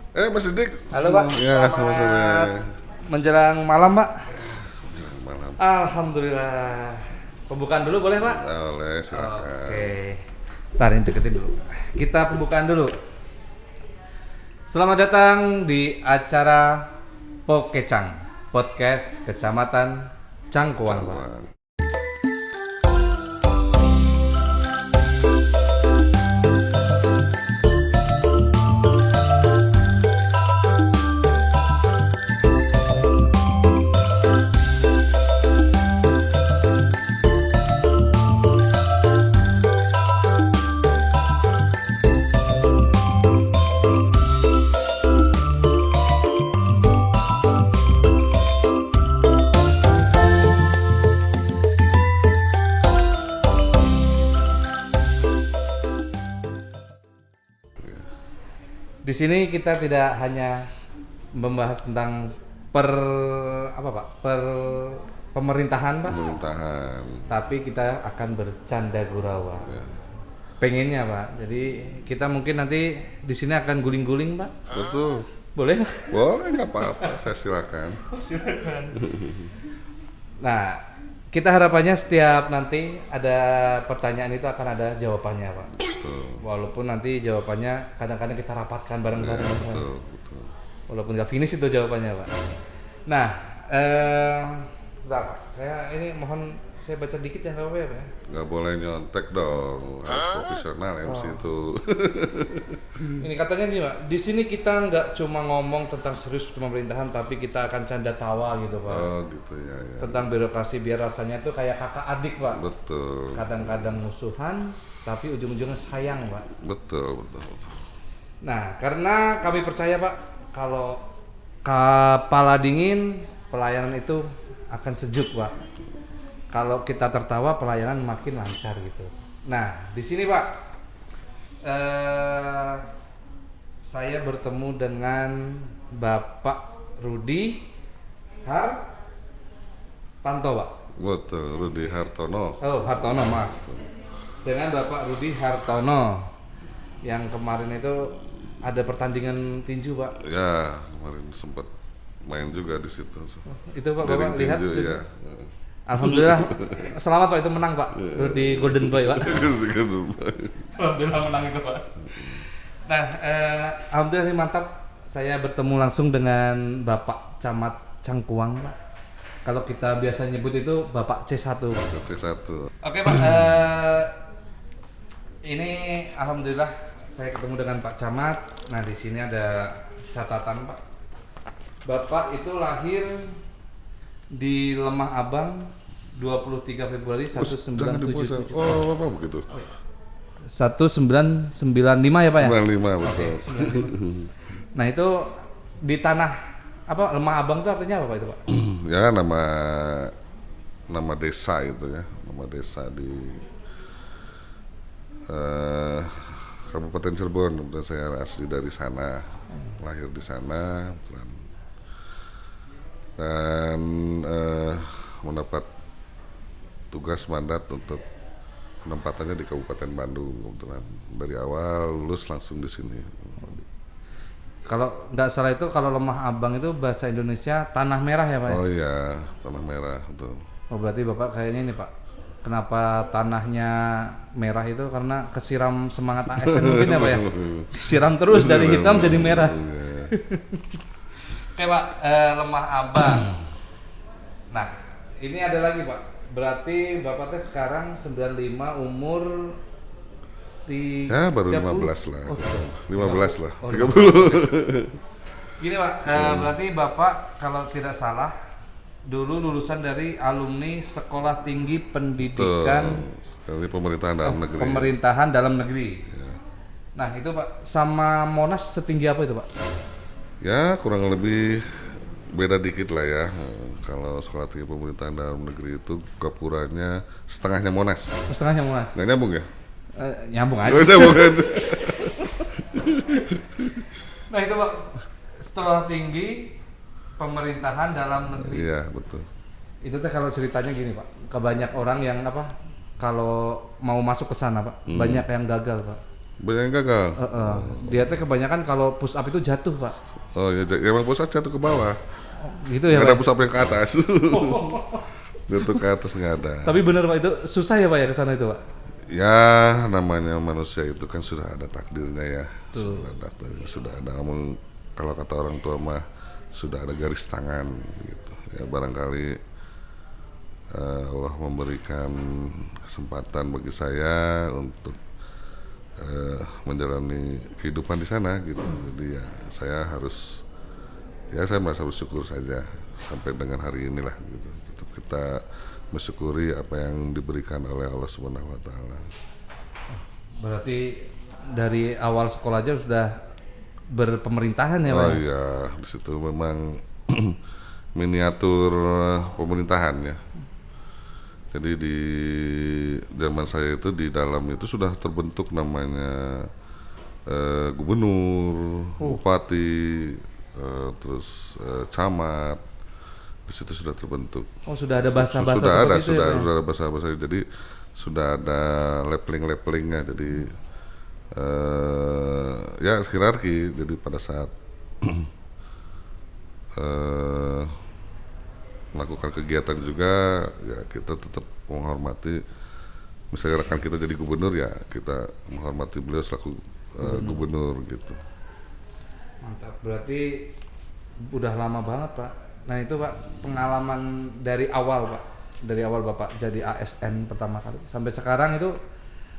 Mas Dik. Halo Pak, Ya, selamat sama-sama. menjelang malam Pak. Malam. Alhamdulillah. Pembukaan dulu boleh Pak? Boleh, silakan. Oke. Ntar ini deketin dulu. Kita pembukaan dulu. Selamat datang di acara Pokecang, podcast Kecamatan Cangkuang Pak. Wah, Di sini kita tidak hanya membahas tentang pemerintahan Pak, pemerintahan. tapi kita akan bercanda gurauan. Pengennya Pak. Jadi kita mungkin nanti di sini akan guling-guling Pak. Betul. Boleh? Boleh, nggak apa-apa. Saya silakan. Silakan. Nah, kita harapannya setiap nanti ada pertanyaan itu akan ada jawabannya Pak. Betul. Walaupun nanti jawabannya kadang-kadang kita rapatkan bareng-bareng. Betul, betul. Walaupun nggak finish itu jawabannya Pak. Nah, bentar, Pak. Saya ini mohon saya baca dikit ya nggak apa-apa ya Pak. Nggak boleh nyontek dong. Harus profesional MC itu. Ini katanya nih Pak, di sini kita nggak cuma ngomong tentang serius pemerintahan, tapi kita akan canda tawa gitu Pak. Oh, gitu ya. Tentang birokrasi biar rasanya tuh kayak kakak adik Pak. Betul. Kadang-kadang musuhan, tapi ujung-ujungnya sayang Pak. Betul, betul, betul. Nah, karena kami percaya Pak, kalau kepala dingin, pelayanan itu akan sejuk Pak. Kalau kita tertawa, pelayanan makin lancar gitu. Nah, di sini Pak, saya bertemu dengan Bapak Rudi Hartanto Pak. Betul, Rudi Hartono. Oh, Hartono maaf. Dengan Bapak Rudi Hartono yang kemarin itu ada pertandingan tinju Pak. Ya, kemarin sempat main juga di situ. Itu Pak, Jaring Bapak lihat. tinju, ya. Alhamdulillah, selamat Pak, itu menang Pak, di Golden Boy Pak. Alhamdulillah menang itu Pak. Nah, alhamdulillah ini mantap. Saya bertemu langsung dengan Bapak Camat Cangkuang Pak. Kalau kita biasa nyebut itu Bapak C1. C1. Oke Pak, ini alhamdulillah saya ketemu dengan Pak Camat. Nah di sini ada catatan Pak. Bapak itu lahir di Lemah Abang 23 Februari Jangan dibuat. 1977. Oh, apa begitu? 1995 ya Pak ya? 95, betul. 95. Nah itu di tanah apa Lemah Abang itu artinya apa Pak itu Pak? Ya, nama desa itu ya. Nama desa di Kabupaten Cirebon. Kebetulan saya asli dari sana. Lahir di sana. Dan mendapat tugas mandat untuk penempatannya di Kabupaten Bandung. Kebetulan dari awal lulus langsung di sini. Kalau nggak salah itu kalau Lemah Abang itu bahasa Indonesia tanah merah ya Pak ya? Oh iya, tanah merah betul. Oh berarti Bapak kayaknya ini Pak, kenapa tanahnya merah itu karena kesiram semangat ASN mungkin ya Pak ya? Disiram terus dari hitam jadi merah. Oke Pak, Lemah Abang. Nah ini ada lagi Pak, berarti Bapak teh sekarang 95 umur Ya baru 30. 15 lah. Oh, 15 lah. Oh, 30. Gini Pak, berarti Bapak kalau tidak salah dulu lulusan dari alumni Sekolah Tinggi Pendidikan Dari pemerintahan dalam negeri. Pemerintahan Dalam Negeri. Nah itu Pak, sama Monas setinggi apa itu Pak? Ya kurang lebih beda dikit lah ya. Kalau sekolah tinggi pemerintahan dalam negeri itu gapuranya setengahnya Monas. Setengahnya Monas. Nggak nyambung ya? Nyambung aja. Nggak nyambung kan? Nah itu Pak, setelah tinggi pemerintahan dalam negeri. Iya betul. Itu teh kalau ceritanya gini Pak, kebanyak orang yang apa kalau mau masuk ke sana Pak, banyak yang gagal Pak. banyak yang gagal. Dia teh kebanyakan kalau push up itu jatuh pak. Oh ya, emang pusat jatuh ke bawah. Gitu ya Nggak ada pak. push up yang ke atas. Jatuh ke atas nggak ada. Tapi bener pak itu susah ya pak ya kesana itu pak. Ya namanya manusia itu kan sudah ada takdirnya ya. Tuh. Sudah ada takdirnya, sudah ada. Namun kalau kata orang tua mah sudah ada garis tangan gitu. Ya barangkali Allah memberikan kesempatan bagi saya untuk menjalani kehidupan di sana gitu. Jadi ya saya merasa bersyukur saja sampai dengan hari inilah gitu. Tetap kita mensyukuri apa yang diberikan oleh Allah Subhanahu wa taala. Berarti dari awal sekolah aja sudah berpemerintahan ya pak. Oh iya, di situ memang miniatur pemerintahan ya. Jadi di zaman saya itu di dalam itu sudah terbentuk namanya gubernur, bupati, terus camat. Di situ sudah terbentuk. Oh sudah ada bahasa-bahasa Sudah ada, seperti itu ya, Pak? sudah ada bahasa-bahasa. Jadi sudah ada leveling-levelingnya. Jadi ya hierarki. Jadi pada saat melakukan kegiatan juga ya kita tetap menghormati. Misalnya rekan kita jadi gubernur ya kita menghormati beliau selaku gubernur gitu. Mantap. Berarti udah lama banget pak. Nah itu pak pengalaman dari awal pak, dari awal bapak jadi ASN pertama kali sampai sekarang itu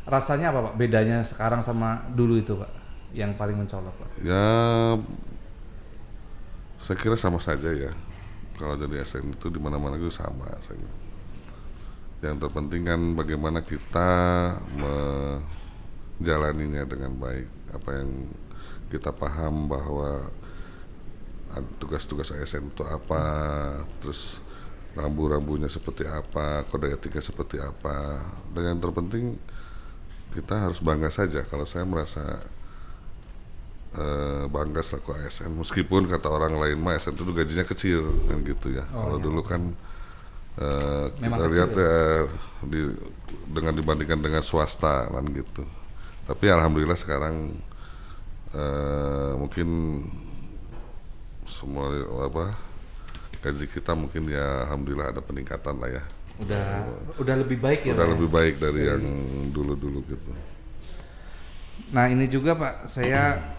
rasanya apa pak? Bedanya sekarang sama dulu itu pak, yang paling mencolok pak? Ya saya kira sama saja ya. Kalau jadi ASN itu di mana-mana itu sama saja. Yang terpenting kan bagaimana kita menjalaninya dengan baik. Apa yang kita paham bahwa tugas-tugas ASN itu apa, terus rambu-rambunya seperti apa, kode etiknya seperti apa. Dan yang terpenting kita harus bangga saja. Kalau saya merasa bangga selaku ASN, meskipun kata orang lain mah ASN itu gajinya kecil kan gitu ya. Kalau dulu kan kita lihat ya dengan dibandingkan dengan swasta kan gitu. Tapi alhamdulillah sekarang mungkin semua gaji kita mungkin ya alhamdulillah ada peningkatan lah ya. Udah lebih baik ya. Udah lebih baik dari yang dulu-dulu gitu. Nah ini juga pak, saya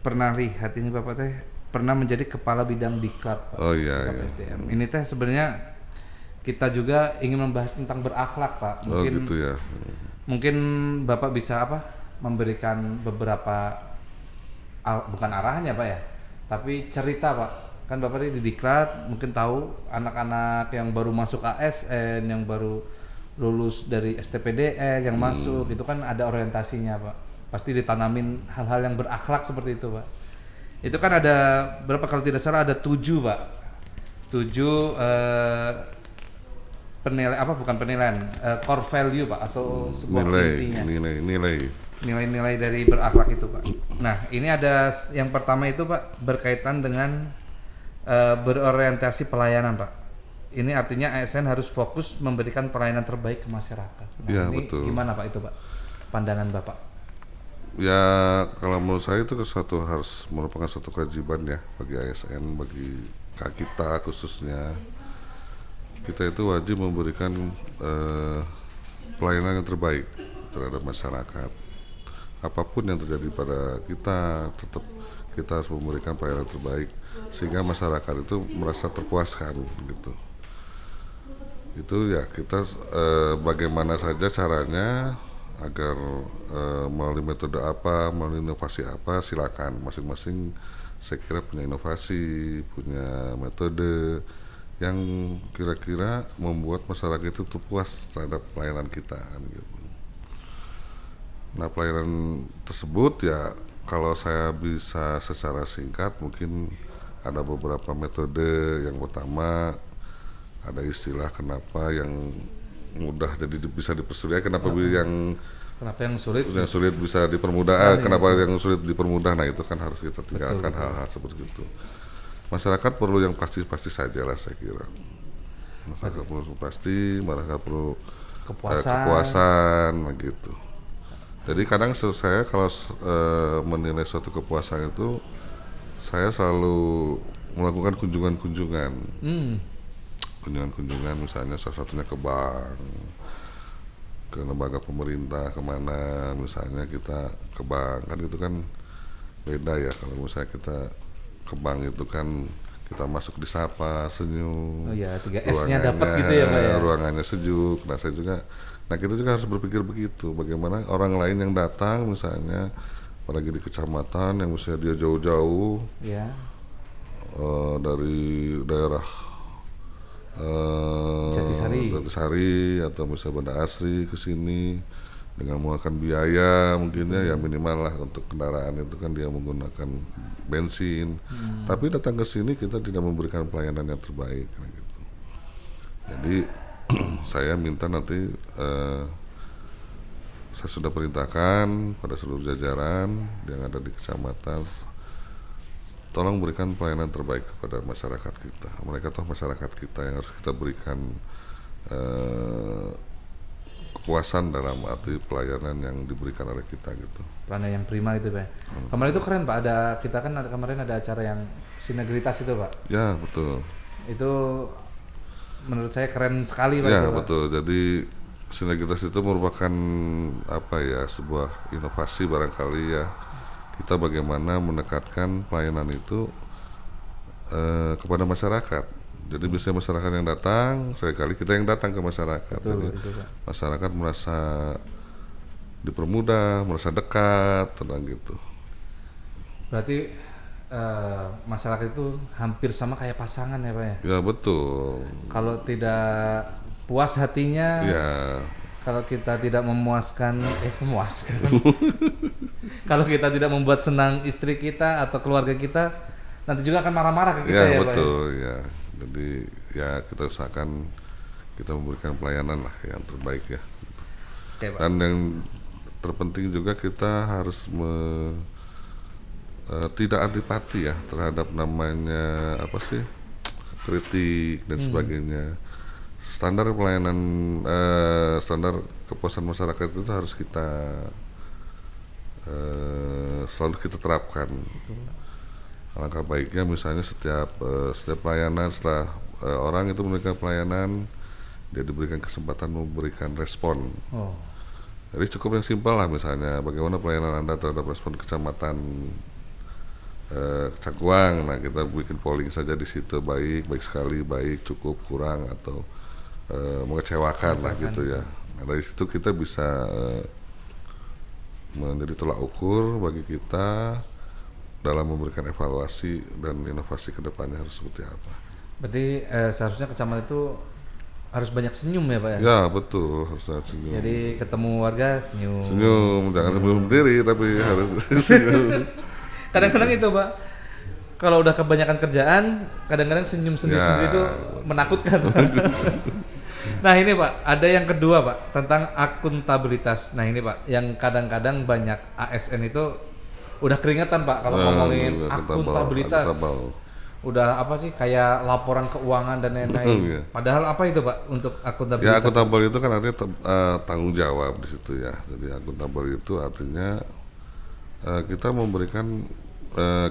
pernah lihat ini bapak teh pernah menjadi kepala bidang diklat. Oh iya. SDM. Ini teh sebenarnya kita juga ingin membahas tentang berakhlak pak. Mungkin, oh gitu ya. Mungkin bapak bisa memberikan beberapa bukan arahan ya pak ya, tapi cerita pak. Kan bapak ini di diklat, mungkin tahu anak-anak yang baru masuk ASN, yang baru lulus dari STPDN, yang masuk itu kan ada orientasinya pak. Pasti ditanamin hal-hal yang berakhlak seperti itu pak. Itu kan ada berapa kalau tidak salah ada 7 pak. 7 core value pak atau sebuah intinya. Nilai-nilai dari berakhlak itu pak. Nah ini ada yang pertama itu pak berkaitan dengan berorientasi pelayanan pak. Ini artinya ASN harus fokus memberikan pelayanan terbaik ke masyarakat. Nah, ya, ini betul. Gimana pak itu pak? Pandangan bapak? Ya kalau menurut saya itu harus merupakan satu kewajiban ya bagi ASN, bagi kita khususnya. Kita itu wajib memberikan pelayanan yang terbaik terhadap masyarakat. Apapun yang terjadi pada kita, tetap kita harus memberikan pelayanan terbaik sehingga masyarakat itu merasa terpuaskan gitu. Itu ya kita bagaimana saja caranya agar melalui metode apa, melalui inovasi apa, silakan masing-masing. Saya kira punya inovasi, punya metode yang kira-kira membuat masyarakat itu puas terhadap pelayanan kita gitu. Nah pelayanan tersebut ya kalau saya bisa secara singkat mungkin ada beberapa metode. Yang pertama ada istilah kenapa yang mudah jadi bisa dipersulit, kenapa yang sulit bisa dipermudah, kenapa yang sulit dipermudah. Nah itu kan harus kita tinggalkan hal-hal seperti itu. Masyarakat perlu yang pasti-pasti saja lah saya kira. Masyarakat perlu pasti, masyarakat perlu kepuasan begitu. Jadi kadang saya kalau menilai suatu kepuasan itu, saya selalu melakukan kunjungan-kunjungan. Kunjungan-kunjungan misalnya salah satunya ke bank, ke lembaga pemerintah, kemana misalnya kita ke bank, kan itu kan beda ya. Kalau misalnya kita ke bank itu kan kita masuk disapa, senyum. Oh iya, 3S-nya dapat gitu ya Pak ya. Ruangannya sejuk. Nah kita juga harus berpikir begitu. Bagaimana orang lain yang datang misalnya, apalagi di kecamatan yang misalnya dia jauh-jauh Ya. dari daerah Jatisari atau misalnya Banda Asri ke sini dengan menggunakan biaya mungkin ya minimal lah untuk kendaraan itu kan dia menggunakan bensin. Tapi datang ke sini kita tidak memberikan pelayanan yang terbaik gitu. Jadi saya minta nanti saya sudah perintahkan pada seluruh jajaran yang ada di kecamatan, tolong berikan pelayanan terbaik kepada masyarakat kita. Mereka toh masyarakat kita yang harus kita berikan kepuasan dalam arti pelayanan yang diberikan oleh kita gitu. Pelayanan yang prima gitu Pak. Kemarin itu keren Pak, kita kan kemarin ada acara yang sinergitas itu Pak. Ya betul. Itu menurut saya keren sekali Pak. Ya itu, betul. Pak. Jadi sinergitas itu merupakan sebuah inovasi barangkali ya. Kita bagaimana mendekatkan pelayanan itu kepada masyarakat. Jadi biasanya masyarakat yang datang, sekali kita yang datang ke masyarakat. Betul, jadi itu, Pak. masyarakat merasa dipermudah, merasa dekat, tenang gitu. Berarti masyarakat itu hampir sama kayak pasangan ya Pak ya? Ya betul. Kalau tidak puas hatinya, Ya. kalau kita tidak memuaskan, kalau kita tidak membuat senang istri kita atau keluarga kita, nanti juga akan marah-marah ke kita ya Pak ya? Betul ya. Jadi ya kita usahakan kita memberikan pelayanan lah yang terbaik ya. Oke, Pak. Dan yang terpenting juga kita harus tidak antipati ya terhadap namanya kritik dan sebagainya. Standar pelayanan, standar kepuasan masyarakat itu harus kita selalu kita terapkan. Alangkah baiknya misalnya setiap pelayanan, setelah orang itu memberikan pelayanan, dia diberikan kesempatan memberikan respon. Jadi cukup yang simpel lah, misalnya bagaimana pelayanan Anda terhadap respon kecamatan Cangkuang. Nah kita bikin polling saja di situ, baik sekali, baik, cukup, kurang, atau mengecewakan lah gitu ya. Nah, dari situ kita bisa menjadi tolak ukur bagi kita dalam memberikan evaluasi dan inovasi kedepannya harus seperti apa. Berarti seharusnya kecamatan itu harus banyak senyum ya Pak ya? Ya betul, harus senyum. Jadi ketemu warga senyum. Jangan sebelum berdiri tapi harus senyum. Kadang-kadang itu Pak, kalau udah kebanyakan kerjaan, kadang-kadang senyum sendiri-sendiri itu menakutkan. Nah ini Pak, ada yang kedua Pak, tentang akuntabilitas. Nah ini Pak, yang kadang-kadang banyak ASN itu udah keringetan Pak kalau ngomongin akuntabilitas. Udah kayak laporan keuangan dan lain-lain. Padahal apa itu Pak untuk akuntabilitas? Ya akuntabel itu kan artinya tanggung jawab di situ ya. Jadi akuntabel itu artinya kita memberikan,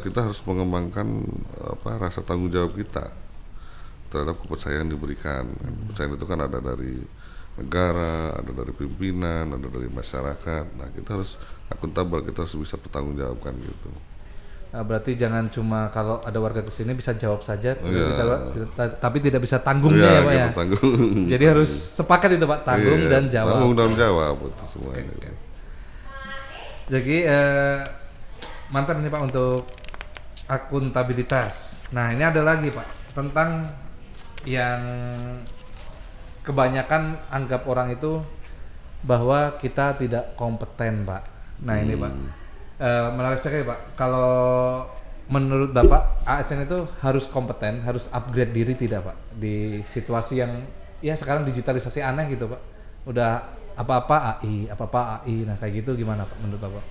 kita harus mengembangkan rasa tanggung jawab kita terhadap kepercayaan yang diberikan. Kepercayaan itu kan ada dari negara, ada dari pimpinan, ada dari masyarakat. Nah kita harus akuntabel, kita harus bisa bertanggung jawabkan gitu. Nah, berarti jangan cuma kalau ada warga kesini bisa jawab saja, tapi tidak bisa tanggungnya ya Pak ya. Jadi harus sepakat itu Pak, tanggung dan jawab. Tanggung dan jawab itu semuanya. Okay. Jadi mantap nih Pak untuk akuntabilitas. Nah ini ada lagi Pak tentang yang kebanyakan anggap orang itu bahwa kita tidak kompeten Pak. Nah ini Pak, menarik sekali Pak. Kalau menurut Bapak ASN itu harus kompeten, harus upgrade diri tidak Pak? Di situasi yang ya sekarang digitalisasi aneh gitu Pak. Udah apa-apa AI. Nah kayak gitu gimana Pak menurut Bapak?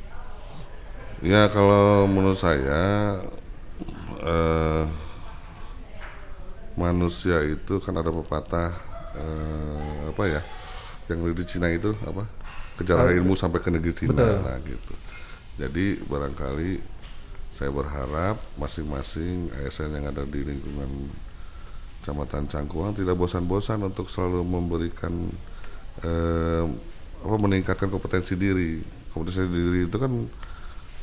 Ya kalau menurut saya manusia itu kan ada pepatah yang di Cina itu kejar ilmu sampai ke negeri Cina. Betul. Nah gitu. Jadi barangkali saya berharap masing-masing ASN yang ada di lingkungan Kecamatan Cangkuang tidak bosan-bosan untuk selalu memberikan meningkatkan kompetensi diri. Kompetensi diri itu kan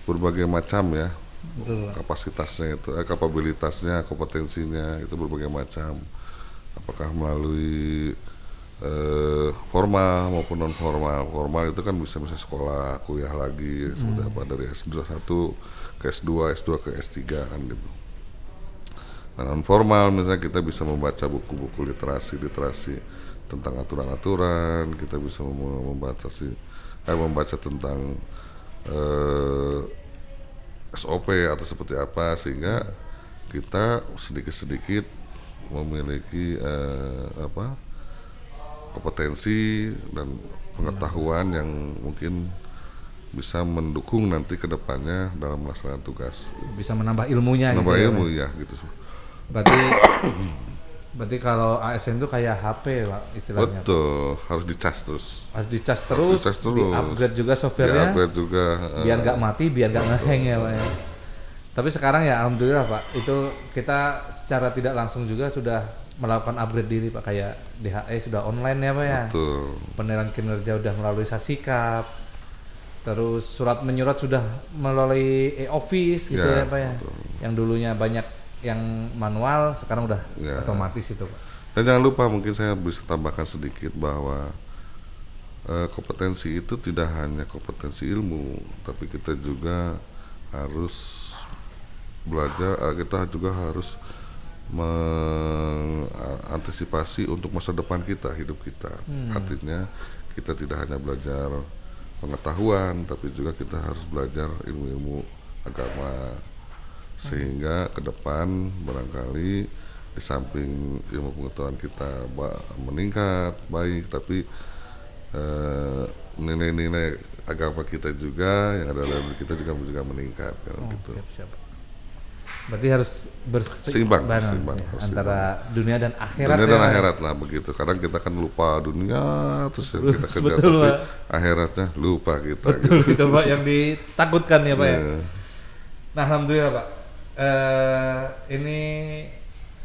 berbagai macam ya. Betul. Kapasitasnya itu, kapabilitasnya, kompetensinya itu berbagai macam. Apakah melalui formal maupun non formal. Formal itu kan bisa sekolah, kuliah lagi, sudah dari S1 ke S2, S2 ke S3 kan gitu. Nah, non formal misalnya kita bisa membaca buku-buku literasi tentang aturan-aturan, kita bisa membaca tentang SOP atau seperti apa, sehingga kita sedikit-sedikit memiliki kompetensi dan pengetahuan yang mungkin bisa mendukung nanti ke depannya dalam melaksanakan tugas. Bisa menambah ilmunya. Menambah gitu ilmu ya. Ya gitu. Berarti kalau ASN itu kayak HP Pak istilahnya. Betul, harus dicas terus. Harus dicas terus, di-upgrade juga softwarenya. Di-upgrade juga. Biar nggak mati, biar nggak nge-hang ya Pak ya. Tapi sekarang ya alhamdulillah Pak, itu kita secara tidak langsung juga sudah melakukan upgrade diri Pak, kayak DHE sudah online ya Pak ya. Betul. Penilaian kinerja sudah melalui Sasikap. Terus surat menyurat sudah melalui e-office gitu ya Pak ya. Betul. Yang dulunya banyak yang manual, sekarang udah otomatis itu Pak. Dan jangan lupa, mungkin saya bisa tambahkan sedikit bahwa kompetensi itu tidak hanya kompetensi ilmu, tapi kita juga harus belajar, kita juga harus mengantisipasi untuk masa depan kita, hidup kita. Artinya kita tidak hanya belajar pengetahuan, tapi juga kita harus belajar ilmu-ilmu agama, sehingga ke depan barangkali di samping ilmu pengetahuan kita meningkat baik, tapi nilai-nilai agama kita juga yang ada dalam kita juga meningkat gitu. Siap. Berarti harus seimbang ya, antara dunia dan akhirat. Dunia dan akhirat lah begitu. Kadang kita kan lupa dunia terus kita kerja, betul, tapi Pak. Akhiratnya lupa kita. Betul gitu. itu Pak yang ditakutkan ya Pak ya. Nah alhamdulillah Pak. Ini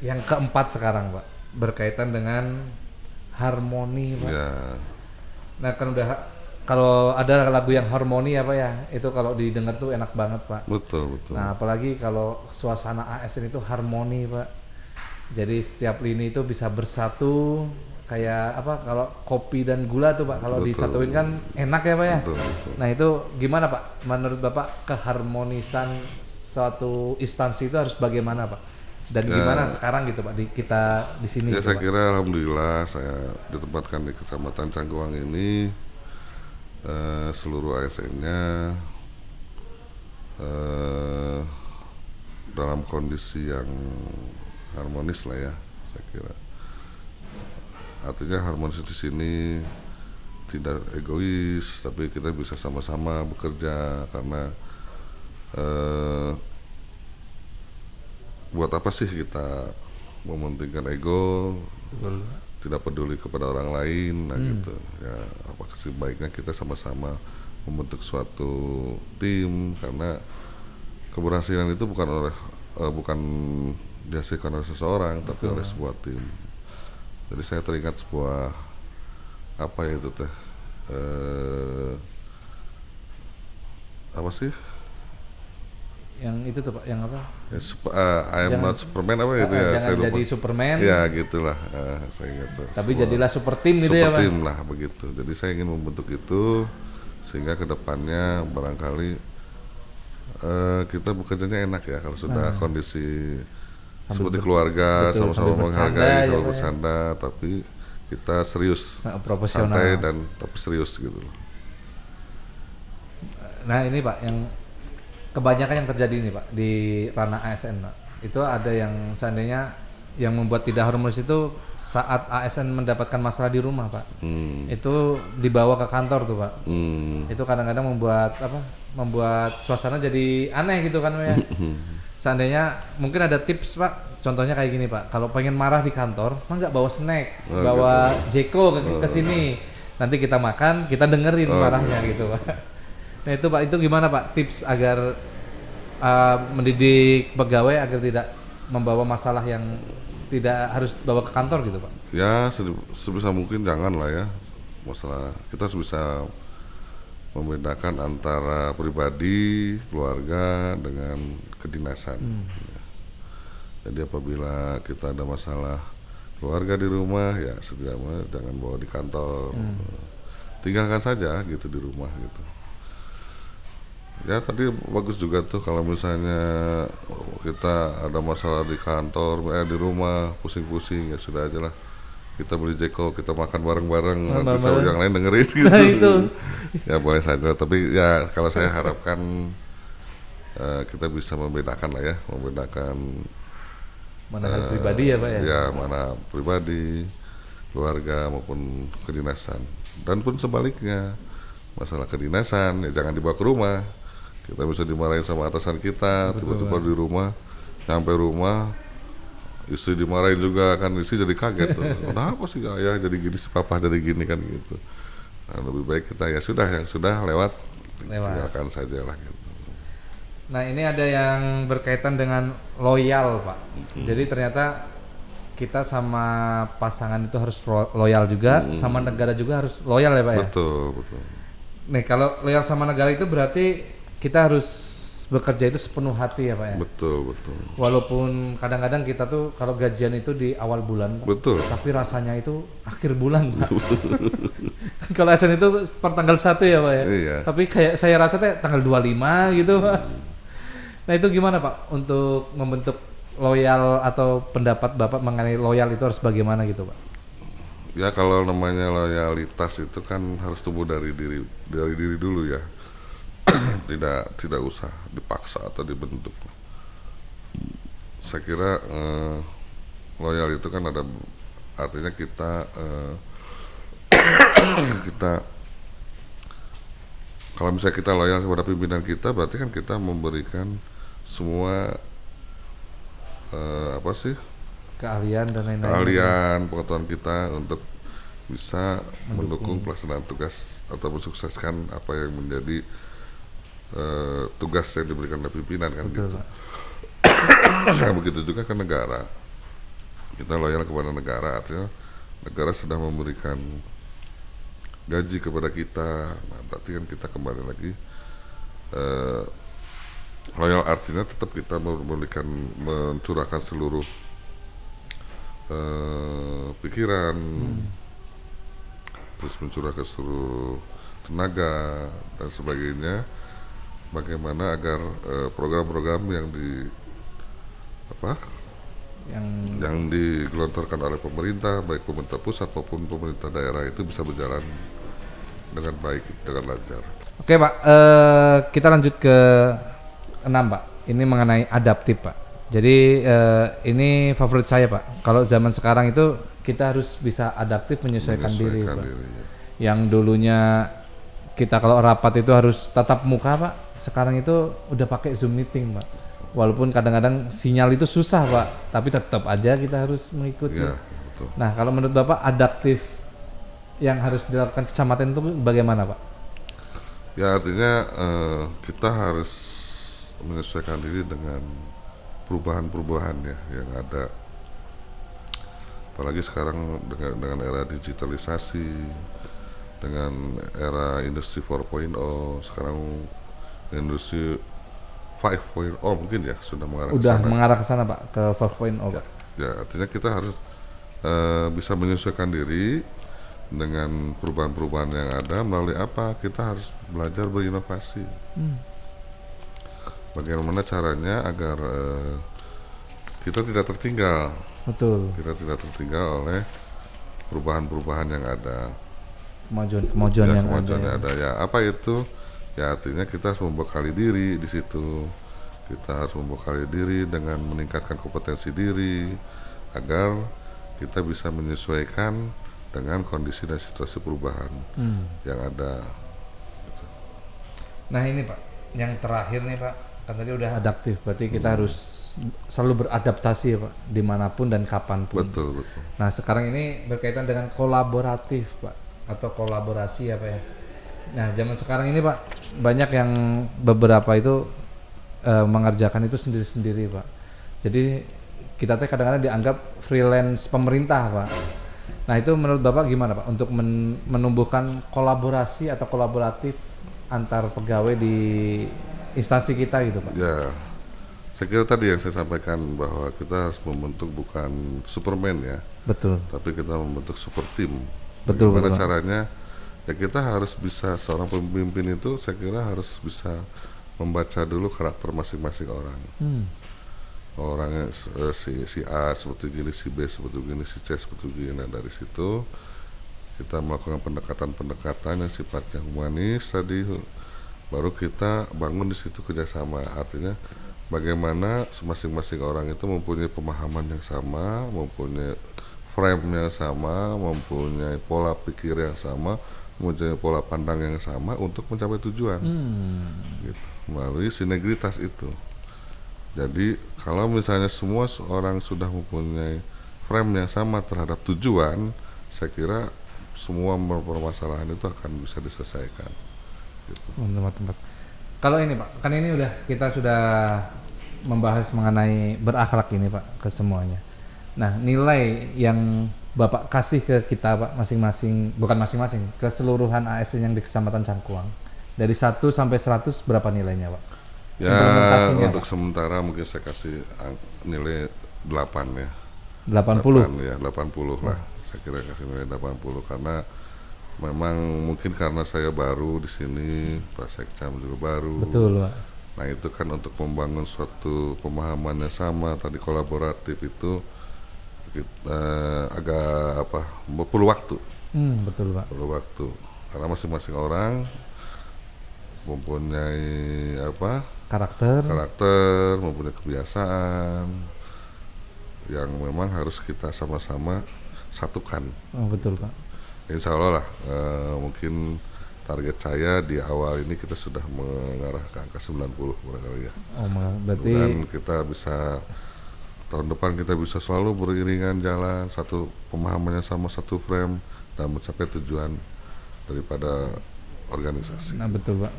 yang keempat sekarang Pak, berkaitan dengan harmoni Pak. Ya. Nah kan udah, kalau ada lagu yang harmoni ya Pak ya, itu kalau didengar tuh enak banget Pak. Betul. Nah apalagi kalau suasana ASN itu harmoni Pak. Jadi setiap lini itu bisa bersatu, kayak apa, kalau kopi dan gula tuh Pak, kalau disatuin kan enak ya Pak ya. Betul. Nah itu gimana Pak? Menurut Bapak keharmonisan suatu instansi itu harus bagaimana Pak? Dan gimana sekarang gitu Pak kita di sini? Ya gitu, saya Pak? kira alhamdulillah saya ditempatkan di Kecamatan Cangkuang ini, seluruh ASN-nya dalam kondisi yang harmonis lah ya, saya kira. Artinya harmonis di sini tidak egois, tapi kita bisa sama-sama bekerja, karena buat apa sih kita mementingkan ego, tidak peduli kepada orang lain, nah gitu ya. Apa sih baiknya kita sama-sama membentuk suatu tim, karena keberhasilan itu bukan dihasilkan oleh seseorang, tapi oleh sebuah tim. Jadi saya teringat sebuah apa ya itu teh, apa sih? Yang itu tuh Pak, yang apa? Ya, I am not Superman apa itu ya? Jangan jadi Superman. Ya gitulah, saya ingat. Tapi jadilah super tim gitu ya Pak. Super tim lah begitu. Jadi saya ingin membentuk itu sehingga kedepannya barangkali kita bekerjanya enak ya, kalau sudah kondisi seperti keluarga, sama-sama menghargai, sama bercanda, tapi kita serius, profesional, santai dan tapi serius gitu loh. Nah ini Pak, yang kebanyakan yang terjadi ini Pak di ranah ASN Pak, itu ada yang seandainya yang membuat tidak harmonis itu saat ASN mendapatkan masalah di rumah Pak, itu dibawa ke kantor tuh Pak. Itu kadang-kadang membuat suasana jadi aneh gitu kan Pak ya. Seandainya mungkin ada tips Pak, contohnya kayak gini Pak, kalau pengen marah di kantor, mah nggak bawa snack, bawa Jeko ke sini. nanti kita makan, kita dengerin marahnya gitu Pak. Nah itu Pak, itu gimana Pak tips agar mendidik pegawai agar tidak membawa masalah yang tidak harus bawa ke kantor gitu Pak? Ya sebisa mungkin jangan lah ya, masalah kita harus bisa membedakan antara pribadi, keluarga dengan kedinasan. Ya. Jadi apabila kita ada masalah keluarga di rumah, ya setidaknya jangan bawa di kantor, tinggalkan saja gitu di rumah gitu. Ya tadi bagus juga tuh kalau misalnya kita ada masalah di kantor, di rumah pusing-pusing, ya sudah aja lah. Kita beli jeko, kita makan bareng-bareng, nanti sama yang lain dengerin gitu. Nah, itu. Ya boleh saja, tapi ya kalau saya harapkan kita bisa membedakan lah ya, membedakan mana hal pribadi ya Pak ya? Ya mana pribadi, keluarga maupun kedinasan. Dan pun sebaliknya, masalah kedinasan ya jangan dibawa ke rumah. Kita bisa dimarahin sama atasan kita, tiba-tiba di rumah, nyampe rumah istri dimarahin juga kan, istri jadi kaget tuh. Kenapa sih ayah jadi gini, si papa jadi gini kan gitu. Nah, lebih baik kita ya sudah, yang sudah lewat. Tinggalkan saja lah gitu. Nah ini ada yang berkaitan dengan loyal Pak. Jadi ternyata kita sama pasangan itu harus loyal juga, sama negara juga harus loyal ya Pak ya? Betul, betul. Nih kalau loyal sama negara itu berarti kita harus bekerja itu sepenuh hati ya Pak ya? Betul, betul. Walaupun kadang-kadang kita tuh kalau gajian itu di awal bulan Pak. Betul. Tapi rasanya itu akhir bulan Pak. Kalau SN itu per tanggal 1 ya Pak ya? Iya. Tapi kayak saya rasa teh tanggal 25 gitu Pak. Nah itu gimana Pak untuk membentuk loyal atau pendapat Bapak mengenai loyal itu harus bagaimana gitu Pak? Ya kalau namanya loyalitas itu kan harus tumbuh dari diri dulu ya. tidak usah dipaksa atau dibentuk. Saya kira loyal itu kan ada artinya kita kalau misalnya kita loyal kepada pimpinan kita, berarti kan kita memberikan semua Keahlian dan lain-lain. keahlian, pengetahuan kita untuk bisa mendukung pelaksanaan tugas atau mensukseskan apa yang menjadi tugas yang diberikan oleh pimpinan kan. Betul, gitu. Pak. Nah, begitu juga ke negara. Kita loyal kepada negara, artinya negara sudah memberikan gaji kepada kita. Nah, berarti kan kita kembali lagi loyal artinya tetap kita mencurahkan seluruh pikiran, terus mencurahkan seluruh tenaga dan sebagainya. Bagaimana agar program-program yang digelontorkan oleh pemerintah, baik pemerintah pusat maupun pemerintah daerah itu bisa berjalan dengan baik, dengan lancar. Oke Pak, kita lanjut ke 6 Pak. Ini mengenai adaptif Pak. Jadi ini favorit saya Pak. Kalau zaman sekarang itu kita harus bisa adaptif menyesuaikan diri Pak. Yang dulunya kita kalau rapat itu harus tatap muka Pak. Sekarang itu udah pakai Zoom meeting Pak. Walaupun kadang-kadang sinyal itu susah Pak, tapi tetap aja kita harus mengikuti. Ya, betul. Nah kalau menurut Bapak adaptif yang harus dilakukan kecamatan itu bagaimana Pak? Ya artinya kita harus menyesuaikan diri dengan perubahan-perubahan ya yang ada. Apalagi sekarang dengan era digitalisasi, dengan era industri 4.0, sekarang industri 5.0 mungkin ya sudah mengarah ke sana Pak, ke 5.0 Pak. Ya artinya kita harus bisa menyesuaikan diri dengan perubahan-perubahan yang ada. Melalui apa? Kita harus belajar berinovasi. Bagaimana caranya agar kita tidak tertinggal. Betul. Kita tidak tertinggal oleh perubahan-perubahan yang ada. Kemajuan yang ada. Ya apa itu? Ya artinya kita harus membekali diri di situ. Kita harus membekali diri dengan meningkatkan kompetensi diri agar kita bisa menyesuaikan dengan kondisi dan situasi perubahan yang ada. Gitu. Nah ini Pak, yang terakhir nih Pak, kan tadi udah adaptif, berarti kita harus selalu beradaptasi ya Pak, dimanapun dan kapanpun. Betul. Nah sekarang ini berkaitan dengan kolaboratif Pak. atau kolaborasi apa ya. Nah, zaman sekarang ini Pak, banyak yang beberapa itu mengerjakan itu sendiri-sendiri Pak. Jadi kita teh kadang-kadang dianggap freelance pemerintah Pak. Nah itu menurut Bapak gimana Pak untuk menumbuhkan kolaborasi atau kolaboratif antar pegawai di instansi kita gitu Pak? Ya, saya kira tadi yang saya sampaikan bahwa kita harus membentuk bukan Superman ya, Betul. tapi kita membentuk super team. Betul, Bagaimana betul, Pak. caranya? Ya kita harus bisa, seorang pemimpin itu saya kira harus bisa membaca dulu karakter masing-masing orang. Orangnya si A seperti gini, si B seperti gini, si C seperti gini. Nah, dari situ kita melakukan pendekatan-pendekatan yang sifatnya humanis tadi, baru kita bangun di situ kerjasama. Artinya bagaimana masing-masing orang itu mempunyai pemahaman yang sama, mempunyai frame yang sama, mempunyai pola pikir yang sama, mempunyai pola pandang yang sama untuk mencapai tujuan. Gitu. Melalui sinergitas itu. Jadi kalau misalnya semua orang sudah mempunyai frame yang sama terhadap tujuan, saya kira semua permasalahan itu akan bisa diselesaikan. Gitu. Tempat-tempat. Kalau ini Pak, kan ini kita sudah membahas mengenai berakhlak ini Pak ke semuanya. Nah nilai yang Bapak kasih ke kita Pak masing-masing, bukan masing-masing, keseluruhan ASN yang di Kecamatan Cangkuang dari 1 sampai 100 berapa nilainya Pak? Ya untuk Pak? sementara mungkin saya kasih nilai 8 ya. 80? 8 ya, 80 lah. Saya kira kasih nilai 80 karena memang mungkin karena saya baru di sini, Pak Sekcam juga baru. Betul Pak. Nah itu kan untuk membangun suatu pemahaman yang sama tadi kolaboratif itu kita, agak perlu waktu. Betul Pak. Perlu waktu karena masing-masing orang mempunyai Karakter, mempunyai kebiasaan yang memang harus kita sama-sama satukan. oh betul Pak. Insya Allah lah, mungkin target saya di awal ini kita sudah mengarah ke angka 90 barangkali ya. Oh berarti Dan kita bisa tahun depan kita bisa selalu beriringan jalan, satu pemahamannya sama, satu frame dan mencapai tujuan daripada organisasi. nah betul Pak.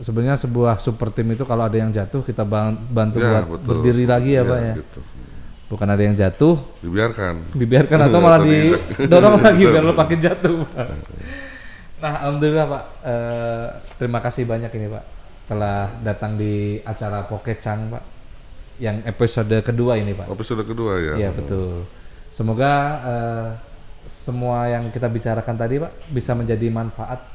Sebenarnya sebuah super tim itu kalau ada yang jatuh kita bantu Ya, buat betul. berdiri lagi ya Pak ya. Gitu. Bukan ada yang jatuh Dibiarkan atau malah Atau didorong lagi biar lo makin jatuh Pak. Nah alhamdulillah Pak, terima kasih banyak ini Pak telah datang di acara Pokecang Pak yang episode kedua ini Pak. Episode kedua ya. Iya betul. Semoga semua yang kita bicarakan tadi Pak bisa menjadi manfaat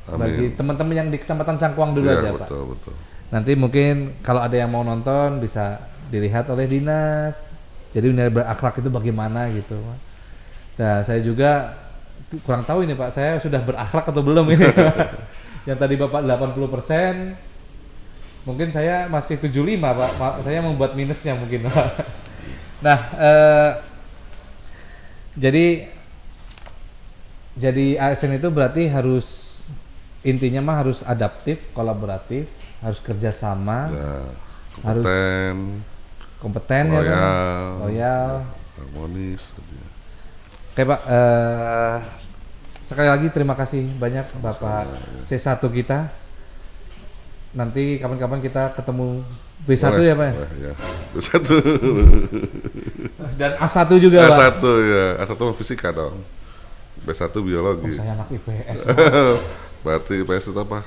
Amin. bagi teman-teman yang di Kecamatan Cangkuang dulu Ya, aja betul, Pak. betul. Nanti mungkin kalau ada yang mau nonton bisa dilihat oleh dinas. Jadi nilai berakhlak itu bagaimana gitu Pak. Nah saya juga kurang tahu ini Pak, saya sudah berakhlak atau belum ini. Yang tadi Bapak 80%, mungkin saya masih 75 Pak. Saya membuat minusnya mungkin Pak. Nah, jadi ASN itu berarti intinya mah harus adaptif, kolaboratif, harus kerjasama, Ya, harus kompeten ya Pak, loyal, harmonis. Oke Pak, sekali lagi terima kasih banyak Bapak C1 kita. Nanti kapan-kapan kita ketemu B1 Boleh, ya Pak ya? boleh, ya. B1. Dan A1 juga Pak. A1 ya, A1 mah fisika dong. B1 biologi. Oh, saya anak IPS. Berarti IPS itu apa?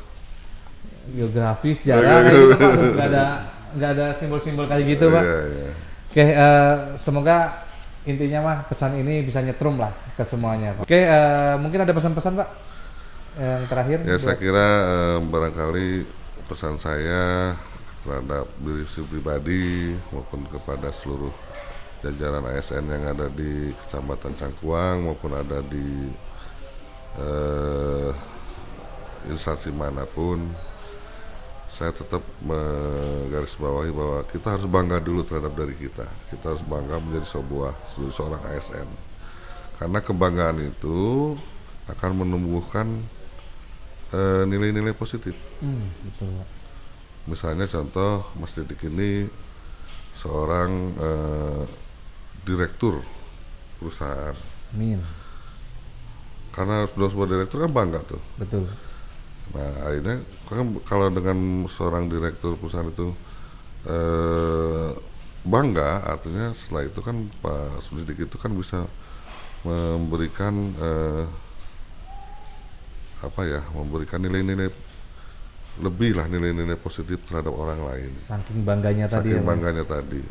Geografi, sejarah kayak gitu Pak. Aduh, nggak ada simbol-simbol kayak gitu Pak. Iya, iya. Oke, semoga intinya mah pesan ini bisa nyetrum lah ke semuanya Pak. Oke, mungkin ada pesan-pesan Pak yang terakhir. Ya saya kira barangkali pesan saya terhadap diri saya pribadi maupun kepada seluruh jajaran ASN yang ada di Kecamatan Cangkuang maupun ada di instansi manapun, saya tetap menggarisbawahi bahwa kita harus bangga dulu terhadap diri kita. Kita harus bangga menjadi seorang ASN. Karena kebanggaan itu akan menumbuhkan nilai-nilai positif. Betul Pak. Misalnya contoh Mas Didik ini seorang direktur perusahaan. Amin. karena sudah sebuah direktur kan bangga tuh. Betul. Nah akhirnya kan kalau dengan seorang direktur perusahaan itu bangga, artinya setelah itu kan Pak Sudidik itu kan bisa memberikan memberikan nilai-nilai lebih lah, nilai-nilai positif terhadap orang lain. Saking bangganya tadi ya. Saking bangganya tadi.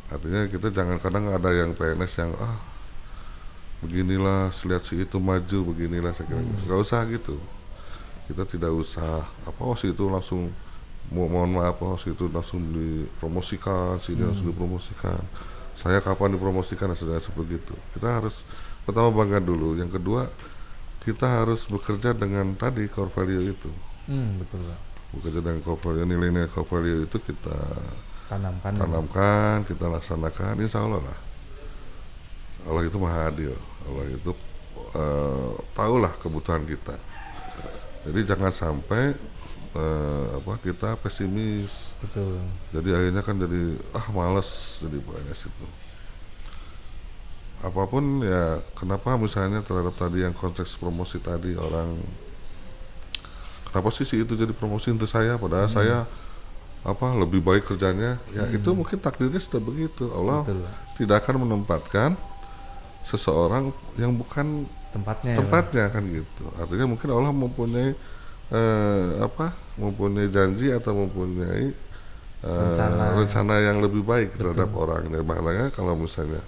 Artinya kita jangan, kadang ada yang PNS yang beginilah, lihat si itu maju, beginilah, saya kira nggak usah gitu. Kita tidak usah si itu langsung mohon maaf, si itu langsung dipromosikan, sini langsung dipromosikan. Saya kapan dipromosikan, dan seperti itu. Kita harus pertama bangga dulu, yang kedua kita harus bekerja dengan tadi core value itu. Betul Pak. Bekerja dengan core value, nilai-nilai core value itu kita tanamkan, kita laksanakan, insya Allah lah. Allah itu maha adil, Allah itu tahulah kebutuhan kita. Jadi jangan sampai kita pesimis. Betul. Jadi akhirnya kan jadi malas jadi PNS itu. Apapun ya, kenapa misalnya terhadap tadi yang konteks promosi tadi, orang kenapa sih itu jadi promosi untuk saya, padahal saya lebih baik kerjanya, ya itu mungkin takdirnya sudah begitu. Allah Betul. tidak akan menempatkan seseorang yang bukan tempatnya kan gitu. Artinya mungkin Allah mempunyai mempunyai janji atau mempunyai rencana yang lebih baik terhadap orang. Dan makanya kalau misalnya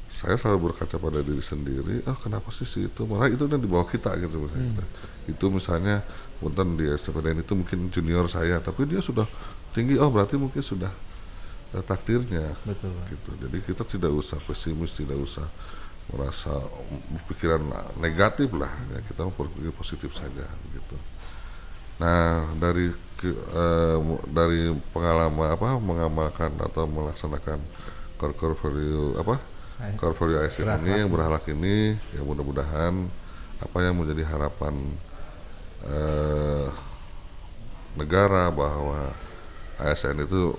saya selalu berkaca pada diri sendiri, kenapa sih itu, malah itu kan di bawah kita gitu misalnya. Itu misalnya punten di STPDN itu mungkin junior saya, tapi dia sudah tinggi, berarti mungkin sudah takdirnya. Betul. Gitu. Jadi kita tidak usah pesimis, tidak usah merasa pikiran negatif lah, ya, kita berpikir positif saja gitu. Nah dari pengalaman mengamalkan atau melaksanakan core value core value ASN ini yang berhalak ini, ya mudah-mudahan apa yang menjadi harapan negara bahwa ASN itu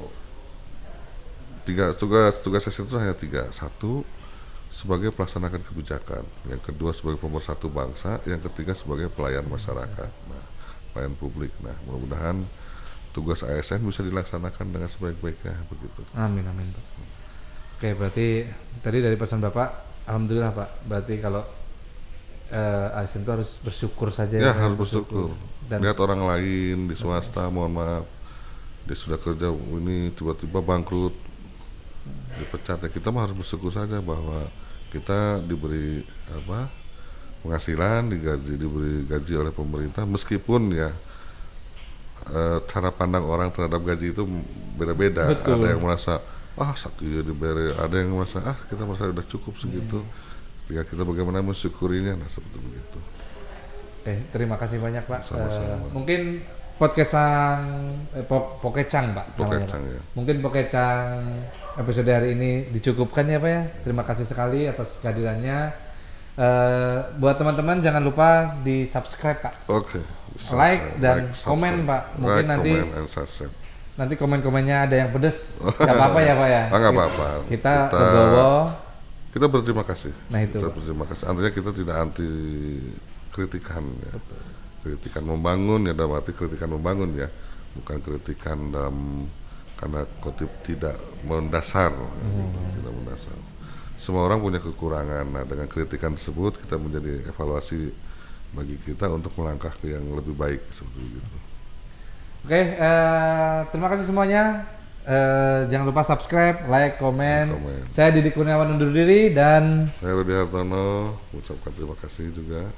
tugas ASN itu hanya 3. 1 sebagai pelaksanakan kebijakan, yang kedua sebagai pemersatu bangsa, yang ketiga sebagai pelayan masyarakat, pelayan publik. Nah mudah-mudahan tugas ASN bisa dilaksanakan dengan sebaik-baiknya begitu. Amin Pak. Oke, berarti tadi dari pesan Bapak, alhamdulillah Pak. Berarti kalau ASN itu harus bersyukur saja. Ya harus bersyukur. Dan lihat orang lain di swasta, mohon maaf, dia sudah kerja ini tiba-tiba bangkrut, dipecat, ya kita mah harus bersyukur saja bahwa kita diberi penghasilan, diberi gaji oleh pemerintah, meskipun ya cara pandang orang terhadap gaji itu beda-beda. Betul. Ada yang merasa sakit diberi, ada yang merasa kita merasa sudah cukup segitu. Ya kita bagaimana mensyukurinya, seperti begitu. Terima kasih banyak Pak. Sama-sama. Mungkin podcastan Pokecang Pak namanya, Pak. Ya. Mungkin Pokecang episode hari ini dicukupkan ya Pak ya. Terima kasih sekali atas kehadirannya. Buat teman-teman jangan lupa di subscribe Pak. Oke. Like dan komen Pak. Mungkin nanti komen-komennya ada yang pedes, nggak apa-apa ya Pak ya. Nggak apa-apa. Kita legowo. Kita berterima kasih. Nah itu. Kita berterima kasih. Artinya kita tidak anti kritikan. Ya. Kritikan membangun ya, dalam arti kritikan membangun ya, bukan kritikan dalam karena kutip tidak mendasar. Gitu, tidak mendasar. Semua orang punya kekurangan. Nah dengan kritikan tersebut kita menjadi evaluasi bagi kita untuk melangkah ke yang lebih baik seperti itu. Oke, terima kasih semuanya. Jangan lupa subscribe, like, komen. Saya Didi Kurniawan undur diri dan saya Rudi Hartono mengucapkan terima kasih juga.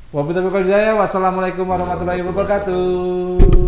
Wabillahi taufiq wal hidayah. Wassalamualaikum warahmatullahi wabarakatuh.